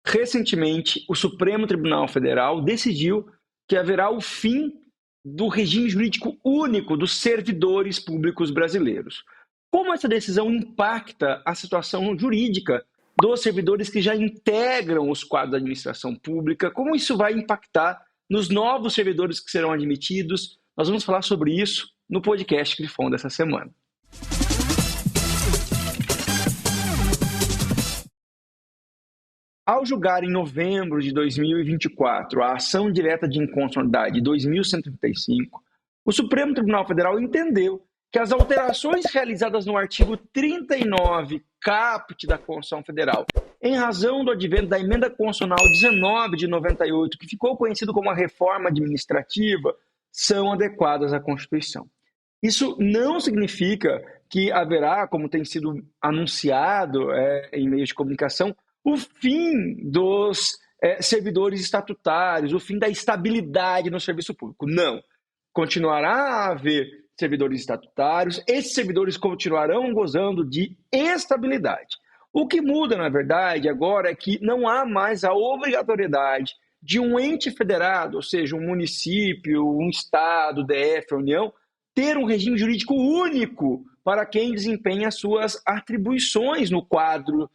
Recentemente, o Supremo Tribunal Federal decidiu que haverá o fim do regime jurídico único dos servidores públicos brasileiros. Como essa decisão impacta a situação jurídica dos servidores que já integram os quadros da administração pública? Como isso vai impactar nos novos servidores que serão admitidos? Nós vamos falar sobre isso no podcast Grifon dessa semana. Ao julgar em novembro de 2024 a ação direta de inconstitucionalidade 2135, o Supremo Tribunal Federal entendeu que as alterações realizadas no artigo 39, caput da Constituição Federal, em razão do advento da Emenda Constitucional 19 de 98, que ficou conhecido como a reforma administrativa, são adequadas à Constituição. Isso não significa que haverá, como tem sido anunciado em meios de comunicação, o fim dos servidores estatutários, o fim da estabilidade no serviço público. Não. Continuará a haver servidores estatutários, esses servidores continuarão gozando de estabilidade. O que muda, na verdade, agora é que não há mais a obrigatoriedade de um ente federado, ou seja, um município, um estado, DF, União, ter um regime jurídico único para quem desempenha as suas atribuições no quadro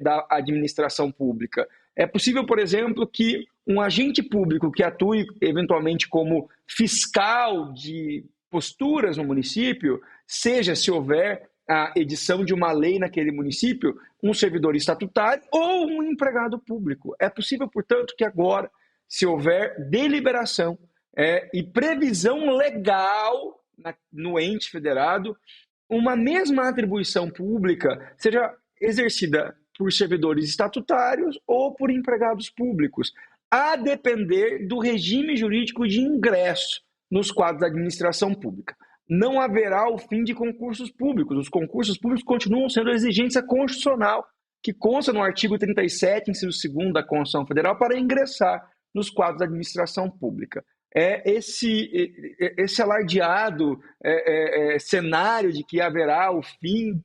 da administração pública. É possível, por exemplo, que um agente público que atue eventualmente como fiscal de posturas no município, seja, se houver a edição de uma lei naquele município, um servidor estatutário ou um empregado público. É possível, portanto, que agora, se houver deliberação e previsão legal no ente federado, uma mesma atribuição pública seja exercida por servidores estatutários ou por empregados públicos, a depender do regime jurídico de ingresso nos quadros da administração pública. Não haverá o fim de concursos públicos. Os concursos públicos continuam sendo exigência constitucional, que consta no artigo 37, inciso 2º da Constituição Federal, para ingressar nos quadros da administração pública. Esse alardeado cenário de que haverá o fim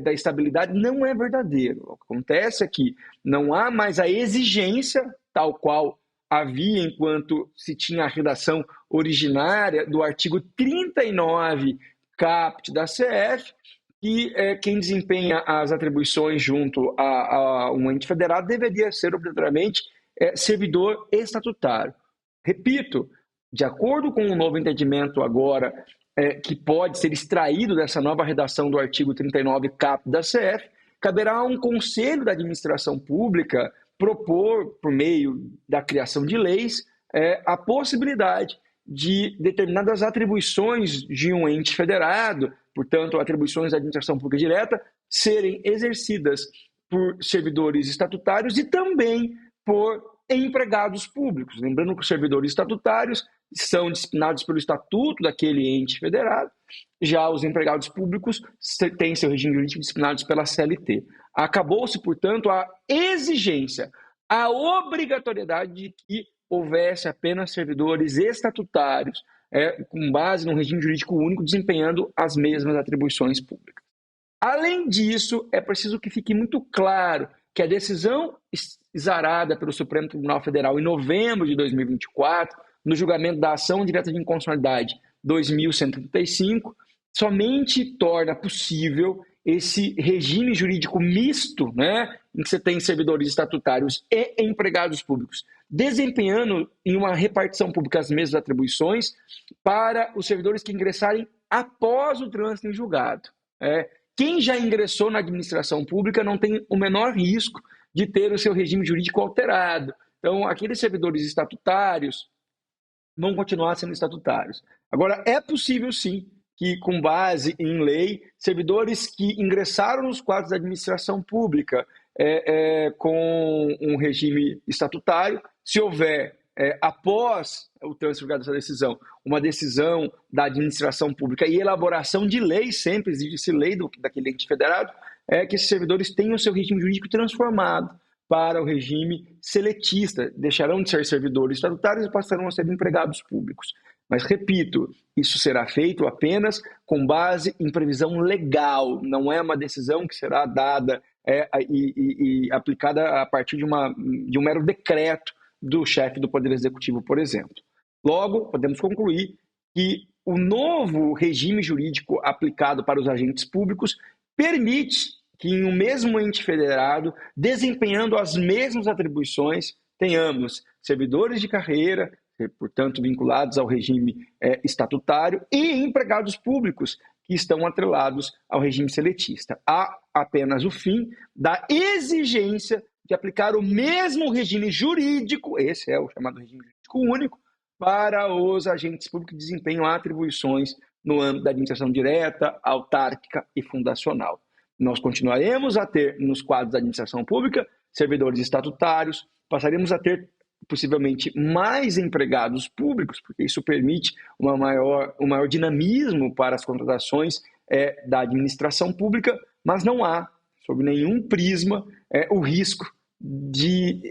da estabilidade não é verdadeiro. O que acontece é que não há mais a exigência, tal qual havia enquanto se tinha a redação originária do artigo 39, caput da CF, que quem desempenha as atribuições junto a um ente federado deveria ser obrigatoriamente servidor estatutário. Repito, de acordo com o novo entendimento agora, que pode ser extraído dessa nova redação do artigo 39, caput da CF, caberá a um conselho da administração pública propor, por meio da criação de leis, a possibilidade de determinadas atribuições de um ente federado, portanto, atribuições da administração pública direta, serem exercidas por servidores estatutários e também por empregados públicos. Lembrando que os servidores estatutários são disciplinados pelo estatuto daquele ente federado, já os empregados públicos têm seu regime jurídico disciplinados pela CLT. Acabou-se, portanto, a exigência, a obrigatoriedade de que houvesse apenas servidores estatutários, com base num regime jurídico único, desempenhando as mesmas atribuições públicas. Além disso, é preciso que fique muito claro que a decisão exarada pelo Supremo Tribunal Federal em novembro de 2024, no julgamento da ação direta de inconstitucionalidade 2135, somente torna possível esse regime jurídico misto, em que você tem servidores estatutários e empregados públicos, desempenhando em uma repartição pública as mesmas atribuições para os servidores que ingressarem após o trânsito em julgado. Quem já ingressou na administração pública não tem o menor risco de ter o seu regime jurídico alterado. Então, aqueles servidores estatutários vão continuar sendo estatutários. Agora, é possível, sim, que, com base em lei, servidores que ingressaram nos quadros da administração pública com um regime estatutário, se houver, após o trânsito julgado dessa decisão, uma decisão da administração pública e elaboração de lei, sempre exige-se lei daquele ente federado, que esses servidores tenham o seu regime jurídico transformado para o regime seletista, deixarão de ser servidores estatutários e passarão a ser empregados públicos. Mas, repito, isso será feito apenas com base em previsão legal, não é uma decisão que será dada e aplicada a partir de um mero decreto do chefe do Poder Executivo, por exemplo. Logo, podemos concluir que o novo regime jurídico aplicado para os agentes públicos permite que em um mesmo ente federado, desempenhando as mesmas atribuições, tenhamos servidores de carreira, portanto vinculados ao regime estatutário, e empregados públicos que estão atrelados ao regime seletista. Há apenas o fim da exigência de aplicar o mesmo regime jurídico, esse é o chamado regime jurídico único, para os agentes públicos que desempenham atribuições no âmbito da administração direta, autárquica e fundacional. Nós continuaremos a ter, nos quadros da administração pública, servidores estatutários, passaremos a ter possivelmente mais empregados públicos, porque isso permite um maior dinamismo para as contratações da administração pública, mas não há, sob nenhum prisma, o risco de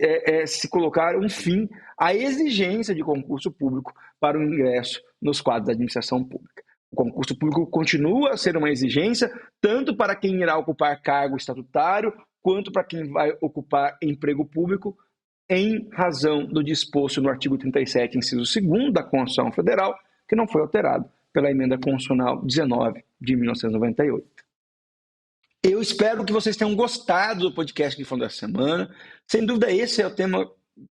se colocar um fim à exigência de concurso público para o ingresso nos quadros da administração pública. O concurso público continua a ser uma exigência, tanto para quem irá ocupar cargo estatutário, quanto para quem vai ocupar emprego público, em razão do disposto no artigo 37, inciso 2º da Constituição Federal, que não foi alterado pela Emenda Constitucional 19 de 1998. Eu espero que vocês tenham gostado do podcast Grifão da Semana. Sem dúvida, esse é o tema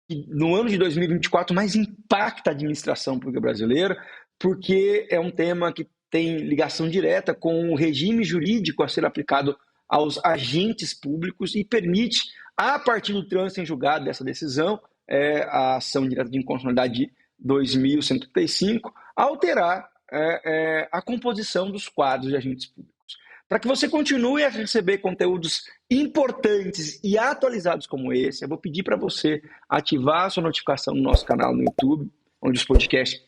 que, no ano de 2024, mais impacta a administração pública brasileira, porque é um tema que tem ligação direta com o regime jurídico a ser aplicado aos agentes públicos e permite, a partir do trânsito em julgado dessa decisão, a ação direta de inconstitucionalidade 2135, alterar a composição dos quadros de agentes públicos. Para que você continue a receber conteúdos importantes e atualizados como esse, eu vou pedir para você ativar a sua notificação no nosso canal no YouTube, onde os podcasts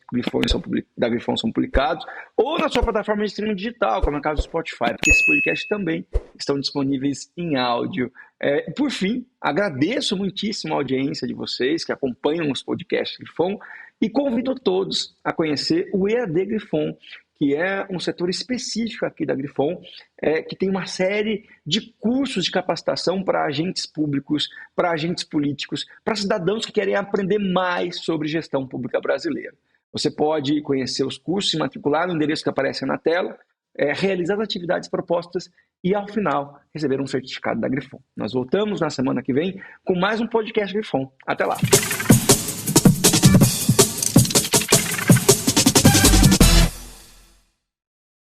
da Grifão são publicados, ou na sua plataforma de streaming digital, como é o caso do Spotify, porque esses podcasts também estão disponíveis em áudio. Por fim, agradeço muitíssimo a audiência de vocês que acompanham os podcasts Grifão e convido todos a conhecer o EAD Grifão, que é um setor específico aqui da Grifão, que tem uma série de cursos de capacitação para agentes públicos, para agentes políticos, para cidadãos que querem aprender mais sobre gestão pública brasileira. Você pode conhecer os cursos, se matricular no endereço que aparece na tela, realizar as atividades propostas e, ao final, receber um certificado da Grifão. Nós voltamos na semana que vem com mais um podcast Grifão. Até lá!